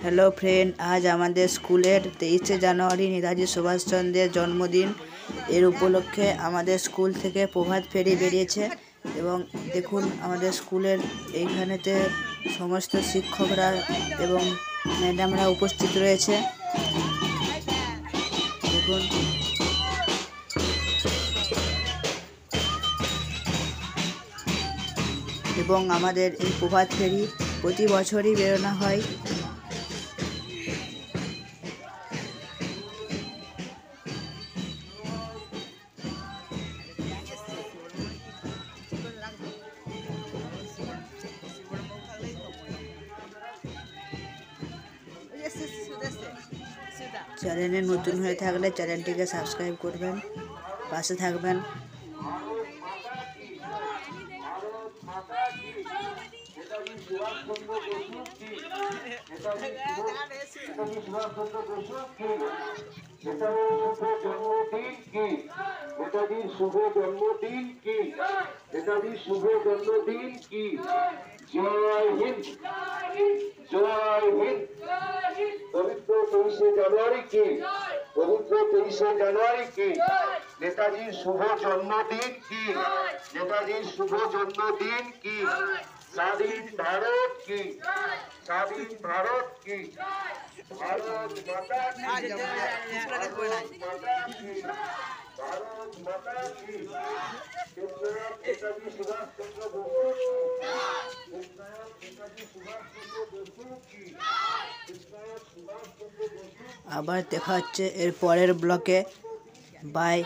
Hello friend, आज हमारे स्कूलेर 23 জানুয়ারি নেতাজি সুভাষচন্দ্রের জন্মদিন। এর উপলক্ষে আমাদের স্কুল থেকে প্রভাত ফেরি বেরিয়েছে এবং দেখুন আমাদের স্কুলের এইখানেতে সমস্ত শিক্ষকরা এবং ম্যাডামরা উপস্থিত রয়েছে। দেখুন এবং আমাদের এই প্রভাত ফেরি প্রতি বছরই বেরোনো হয়। চ্যানেলে নতুন হয়ে থাকলে চ্যানেলটিকে সাবস্ক্রাইব করবেন, পাশে থাকবেন। নেতাজির শুভ জন্মদিন কি, নেতাজির শুভ জন্মদিন কি। জয় হিন্দ, জয় হিন্দ। পবিত্র 23শে জানুয়ারি কি, পবিত্র 23শে জানুয়ারি কি। নেতাজির শুভ জন্মদিন কি, নেতাজির শুভ জন্মদিন কি। স্বাধীন ভারত কি, স্বাধীন ভারত কি। ভারত মাতা কি, ভারত মাতা কি, ভারত মাতা কি। নেতাজি সুভাষচন্দ্র বসু কি, নেতাজি সুভাষচন্দ্র বসু কি, আবার দেখা হচ্ছে এর পরের ব্লকে। বাই।